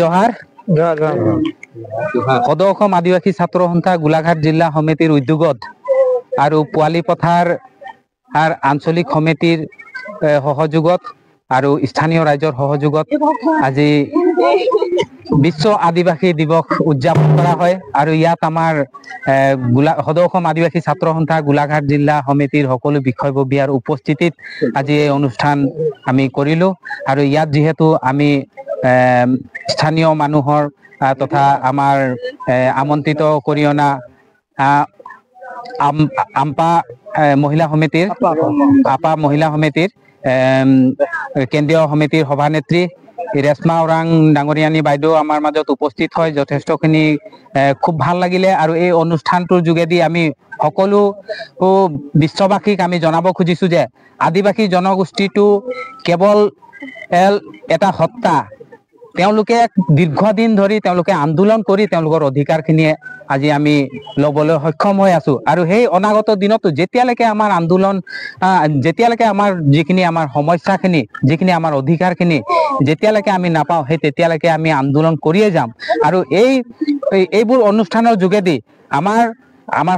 জহাৰ সদৌ অসম আদিবাসী ছাত্ৰ সন্থা গোলাঘাট জিলা সমিতিৰ উদ্যোগত আৰু পোৱালি পথাৰ আঞ্চলিক সমিতিৰ সহযোগত আৰু স্থানীয় ৰাইজৰ সহযোগত আজি বিশ্ব আদিবাসী দিৱস উদযাপন কৰা হয়। আৰু ইয়াত আমাৰ সদৌ অসম আদিবাসী ছাত্ৰ সন্থা গোলাঘাট জিলা সমিতিৰ সকলো বিষয়ববীয়াৰ উপস্থিতিত আজি এই অনুষ্ঠান আমি কৰিলোঁ। আৰু ইয়াত যিহেতু আমি স্থানীয় মানুহৰ তথা আমাৰ আমন্ত্ৰিত কৰিয়না আম্পা মহিলা সমিতিৰ মহিলা সমিতিৰ কেন্দ্ৰীয় সমিতিৰ সভানেত্ৰী ৰেশমা ওৰাং ডাঙৰীয়ানী বাইদেউ আমাৰ মাজত উপস্থিত হয়। যথেষ্টখিনি খুব ভাল লাগিলে। আৰু এই অনুষ্ঠানটোৰ যোগেদি আমি সকলো বিশ্ববাসীক আমি জনাব খুজিছো যে আদিবাসী জনগোষ্ঠীটো কেৱল এটা সত্তা, তেওঁলোকে দীৰ্ঘদিন ধৰি তেওঁলোকে আন্দোলন কৰি তেওঁলোকৰ অধিকাৰখিনিয়ে আজি আমি ল'বলৈ সক্ষম হৈ আছো। আৰু সেই অনাগত দিনতো যেতিয়ালৈকে আমাৰ আন্দোলন যেতিয়ালৈকে আমাৰ যিখিনি আমাৰ সমস্যাখিনি যিখিনি আমাৰ অধিকাৰখিনি যেতিয়ালৈকে আমি নাপাওঁ সেই তেতিয়ালৈকে আমি আন্দোলন কৰিয়ে যাম। আৰু এইবোৰ অনুষ্ঠানৰ যোগেদি আমাৰ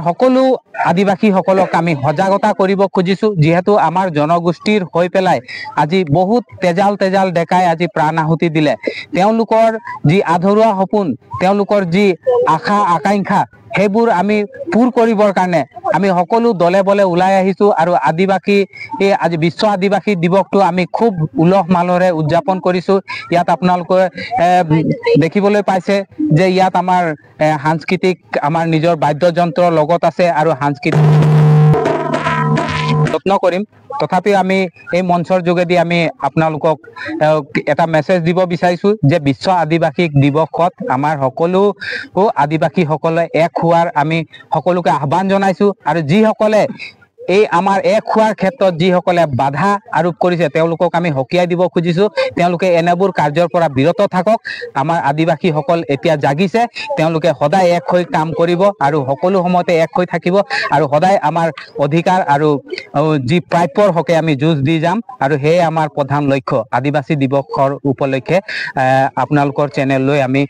সকলো আদিবাসীসকলক আমি সজাগতা কৰিব খুজিছো। যিহেতু আমাৰ জনগোষ্ঠীৰ হৈ পেলাই আজি বহুত তেজাল ডেকাই আজি প্ৰাণ আহুতি দিলে। তেওঁলোকৰ যি আধৰুৱা সপোন, তেওঁলোকৰ যি আশা আকাংক্ষা, সেইবোৰ আমি পূৰ কৰিবৰ কাৰণে আমি সকলো দলে বলে ওলাই আহিছো। আৰু আজি বিশ্ব আদিবাসী দিৱসটো আমি খুব উলহ মালহেৰে উদযাপন কৰিছো। ইয়াত আপোনালোকে দেখিবলৈ পাইছে যে ইয়াত আমাৰ সাংস্কৃতিক আমাৰ নিজৰ বাদ্যযন্ত্ৰ লগত আছে আৰু সাংস্কৃতিক যত্ন কৰিম। তথাপিও আমি এই মঞ্চৰ যোগেদি আমি আপোনালোকক এটা মেছেজ দিব বিচাৰিছো যে বিশ্ব আদিবাসী দিৱসত আমাৰ সকলো আদিবাসীসকলে এক হোৱাৰ আমি সকলোকে আহ্বান জনাইছো। আৰু যিসকলে এই আমাৰ এক হোৱাৰ ক্ষেত্ৰত যিসকলে বাধা আৰোপ কৰিছে তেওঁলোকক আমি সকীয়াই দিব খুজিছো। তেওঁলোকে এনেবোৰ কাৰ্যৰ পৰা বিৰত থাকক। আমাৰ আদিবাসীসকল এতিয়া জাগিছে, তেওঁলোকে সদায় এক হৈ কাম কৰিব আৰু সকলো সময়তে এক হৈ থাকিব আৰু সদায় আমাৰ অধিকাৰ আৰু যি প্ৰাপ্যৰ হকে আমি যুঁজ দি যাম। আৰু সেয়ে আমাৰ প্ৰধান লক্ষ্য। আদিবাসী দিৱসৰ উপলক্ষে আপোনালোকৰ চেনেল লৈ আমি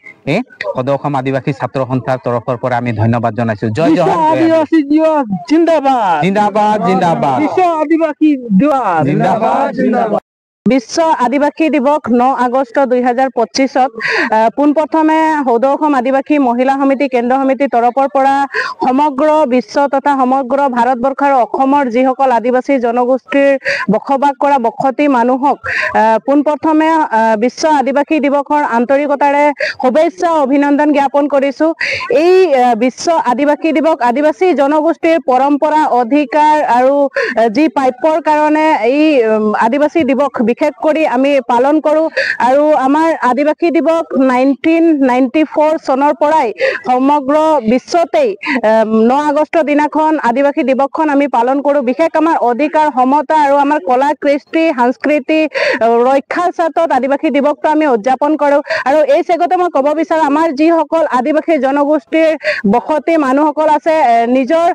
সদৌ অসম আদিবাসী ছাত্ৰ সন্থাৰ তৰফৰ পৰা আমি ধন্যবাদ জনাইছো। জয় জৱান আদিবাসী দিৱস জিন্দাবাদ জিন্দাবাদ জিন্দাবাদ। বিশ্ব আদিবাসী দিৱস জিন্দাবাদ জিন্দাবাদ। বিশ্ব আদিবাসী দিৱস 9 আগষ্ট 2025 পোনপ্ৰথমে সদৌ অসম আদিবাসী মহিলা সমিতি কেন্দ্ৰ সমিতিৰ তৰফৰ পৰা সমগ্ৰ বিশ্ব তথা সমগ্ৰ ভাৰতবৰ্ষ আৰু অসমৰ যিসকল আদিবাসী জনগোষ্ঠীৰ বসবাস কৰা বসতি মানুহক পোনপ্ৰথমে বিশ্ব আদিবাসী দিৱসৰ আন্তৰিকতাৰে শুভেচ্ছা অভিনন্দন জ্ঞাপন কৰিছো। এই বিশ্ব আদিবাসী দিৱস আদিবাসী জনগোষ্ঠীৰ পৰম্পৰা অধিকাৰ আৰু যি প্ৰাপ্যৰ কাৰণে এই আদিবাসী দিৱস বিশেষ কৰি আমি পালন কৰোঁ। আৰু আমাৰ আদিবাসী দিৱস 1994 চনৰ পৰাই সমগ্ৰ বিশ্বতেই 9 আগষ্টৰ দিনাখন আদিবাসী দিৱসখন আমি পালন কৰোঁ। বিশেষ আমাৰ অধিকাৰ সমতা আৰু আমাৰ কলা কৃষ্টি সংস্কৃতি ৰক্ষাৰ স্বাৰ্থত আদিবাসী দিৱসটো আমি উদযাপন কৰোঁ। আৰু এই চেগতে মই ক'ব বিচাৰোঁ আমাৰ যিসকল আদিবাসী জনগোষ্ঠীৰ বসতি মানুহসকল আছে নিজৰ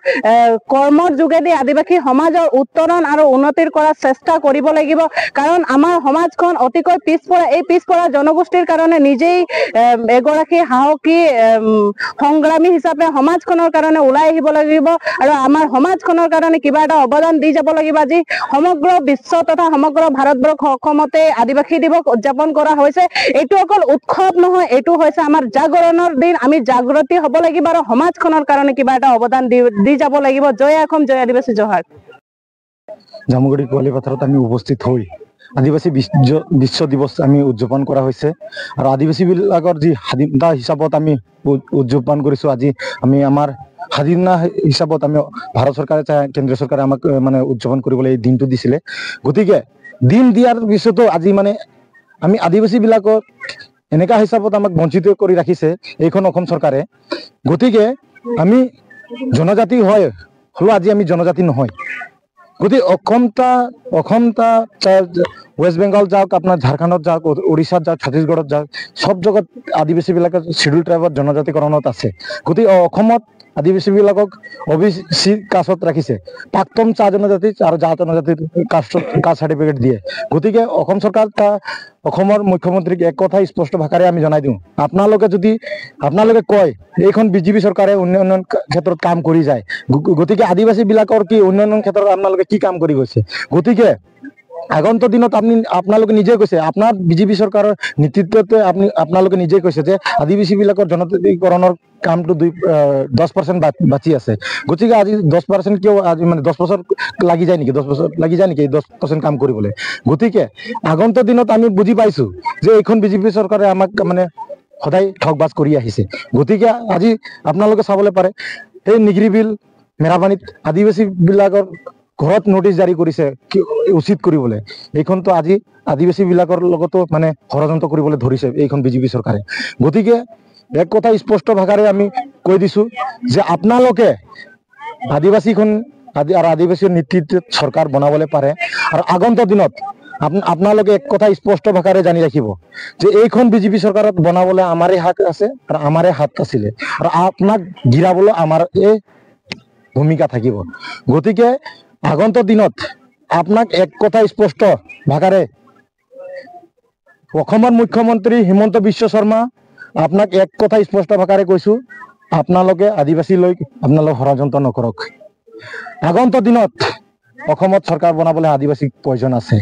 কৰ্মৰ যোগেদি আদিবাসী সমাজৰ উত্তৰণ আৰু উন্নতিৰ কৰাৰ চেষ্টা কৰিব লাগিব। কাৰণ আমাৰ সমাজখন অতিকৈ পিছপৰা। এই পিছপৰা জনগোষ্ঠীৰ কাৰণে নিজেই এগৰাকী সাহসী সংগ্ৰামী হিচাপে সমাজখনৰ কাৰণে ওলাই আহিব লাগিব আৰু আমাৰ সমাজখনৰ কাৰণে কিবা এটা অৱদান দি যাব লাগিব। আজি সমগ্ৰ বিশ্ব তথা সমগ্ৰ ভাৰতবৰ্ষ অসমতে আদিবাসী দিৱস উদযাপন কৰা হৈছে। এইটো অকল উৎসৱ নহয়, এইটো হৈছে আমাৰ জাগৰণৰ দিন। আমি জাগ্ৰতি হ'ব লাগিব আৰু সমাজখনৰ কাৰণে কিবা এটা অৱদান দি যাব লাগিব। জয় অসম, জয় আদিবাসী, জহাৰ। জামুগুৰি পোৱালি পথাৰত আমি উপস্থিত হৈ আদিবাসী বিশ্ব দিৱস আমি উদযাপন কৰা হৈছে। আৰু আদিবাসীবিলাকৰ যি স্বাধীনতা হিচাপত আমি উদযাপন কৰিছোঁ। আজি আমি আমাৰ স্বাধীনতা হিচাপত আমি ভাৰত চৰকাৰে কেন্দ্ৰীয় চৰকাৰে আমাক মানে উদযাপন কৰিবলৈ এই দিনটো দিছিলে। গতিকে দিন দিয়াৰ পিছতো আজি মানে আমি আদিবাসীবিলাকক এনেকুৱা হিচাপত আমাক বঞ্চিত কৰি ৰাখিছে এইখন অসম চৰকাৰে। গতিকে আমি জনজাতি হয় হ'লেও আজি আমি জনজাতি নহয়। গতিকে অসমটা ৱেষ্ট বেংগল যাওক, আপোনাৰ ঝাৰখণ্ডত যাওক, উৰিষ্যাত যাওক, ছত্তীশগড়ত যাওক, সব জেগাত আদিবাসীবিলাকে শিডিউল ট্ৰাইবত জনজাতিকৰণত আছে। গতিকে অসমত আদিবাসী বিলাকক OBC কাষ্টত ৰাখিছে প্ৰাক্তন চাহ জনজাতি আৰু জাত জনজাতিৰ কাষ্ট চাৰ্টিফিকেট দিয়ে গতিকে অসম চৰকাৰ অসমৰ মুখ্যমন্ত্ৰীক এক কথা স্পষ্ট ভাষাৰে আমি জনাই দিওঁ আপোনালোকে কয় এইখন বিজেপি চৰকাৰে উন্নয়ন ক্ষেত্ৰত কাম কৰি যায় গতিকে আদিবাসী বিলাকৰ কি উন্নয়নৰ ক্ষেত্ৰত আপোনালোকে কি কাম কৰি গৈছে গতিকে আগন্তুক দিনত আপোনালোকে নিজে কৈছে আপোনাৰ বিজেপি চৰকাৰৰ নেতৃত্বতে আপোনালোকে নিজে কৈছে যে আদিবাসী বিলাকৰ জনজাতিকৰণৰ কামটো 10% বাকি আছে গতিকে আজি 10% কিয় আজি মানে 10 বছৰ লাগি যায় নেকি 10 বছৰ লাগি যায় নেকি 10% কাম কৰিবলৈ গতিকে আগন্তুক দিনত আমি বুজি পাইছো যে এইখন বিজেপি চৰকাৰে আমাক মানে সদায় ঠগবাজ কৰি আহিছে গতিকে আজি আপোনালোকে চাবলৈ পাৰে এই নিগৰি বিল মেৰাপানীত আদিবাসী বিলাকৰ ঘৰত নোটিছ জাৰি কৰিছে উচিত কৰিবলৈ এইখনতো আজি আদিবাসী বিলাকৰ লগতো মানে ষড়যন্ত্ৰ কৰিবলৈ ধৰিছে এইখন বিজেপি চৰকাৰে গতিকে এক কথা স্পষ্ট ভাষাৰে আমি কৈ দিছো যে আপোনালোকে আদিবাসীখন আৰু আদিবাসীৰ নেতৃত্বত চৰকাৰ বনাবলৈ পাৰে আৰু আগন্তুক দিনত আপোনালোকে এক কথা স্পষ্ট ভাষাৰে জানি ৰাখিব যে এইখন বিজেপি চৰকাৰত বনাবলৈ আমাৰে হাত আছে আৰু আমাৰে হাত আছিলে আৰু আপোনাক গিৰাবলৈ আমাৰ এই ভূমিকা থাকিব গতিকে আগন্তুক দিনত আপোনাক এক কথা স্পষ্ট ভাষাৰে অসমৰ মুখ্যমন্ত্ৰী হিমন্ত বিশ্ব শৰ্মা আপোনাক এক কথা স্পষ্ট ভাষাৰে কৈছো আপোনালোকে আদিবাসীলৈ আপোনালোক ষড়যন্ত্ৰ নকৰক আগন্তুক দিনত অসমত চৰকাৰ বনাবলৈ আদিবাসীক প্ৰয়োজন আছে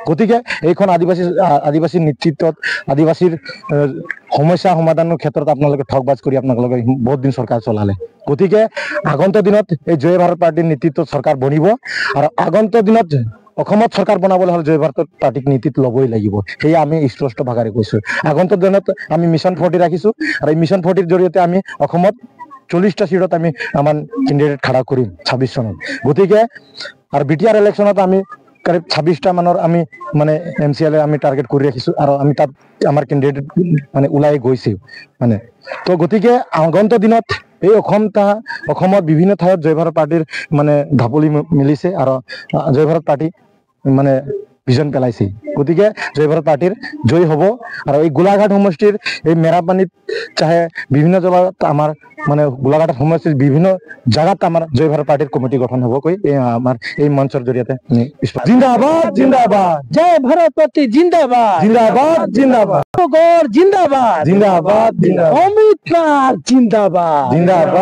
গতিকে এইখন আদিবাসীৰ নেতৃত্বত আদিবাসীৰ সমস্যা সমাধানৰ ক্ষেত্ৰত আপোনালোকে ঠগবাজ কৰি আপোনালোকে বহুত দিন চৰকাৰ চলালে গতিকে আগন্তুক দিনত এই জয় ভাৰত পাৰ্টিৰ নেতৃত্বত চৰকাৰ বনিব আৰু আগন্তুক দিনত অসমত চৰকাৰ বনাবলৈ হ'লে জয় ভাৰত পাৰ্টিক নেতৃত্ব ল'বই লাগিব সেয়া আমি স্পষ্ট ভাষাৰে কৈছো আগন্তুক দিনত আমি মিছন 40 ৰাখিছো আৰু এই মিছন 40ৰ জৰিয়তে আমি অসমত 40টা সিটত আমি আমাৰ কেণ্ডিডেট খাৰা কৰিম 26 চনত গতিকে আৰু BTR ইলেকশ্যনত আমি কरीब 26টা মানৰ আমি মানে MCL আমি টাৰ্গেট কৰি ৰাখিছো আৰু আমি তাত আমাৰ কেণ্ডিডেট মানে ওলাই গৈছে মানে তো গতিকে আগন্তুক দিনত এই অসমত বিভিন্ন ঠাইত জয় ভাৰত পাৰ্টিৰ মানে ঢাপলি মিলিছে আৰু জয় ভাৰত পাৰ্টি মানে ভিজন পেলাইছে গতিকে জয় ভাৰত পাৰ্টিৰ জয় হ'ব আৰু এই গোলাঘাট সমষ্টিৰ এই মেৰাপানীত চাহে বিভিন্ন জেগাত আমাৰ মানে গোলাঘাট সমষ্টিৰ বিভিন্ন জায়গাত আমাৰ জয় ভাৰত পাৰ্টিৰ কমিটি গঠন হ'ব কৈ আমাৰ এই মঞ্চৰ জৰিয়তে জিন্দাবাদ জিন্দাবাদ জয় ভাৰত পাৰ্টি জিন্দাবাদ জিন্দাবাদ জিন্দাবাদ জিন্দাবাদ জিন্দাবাদ জিন্দাবাদ অমিত নাথ জিন্দাবাদ জিন্দাবাদ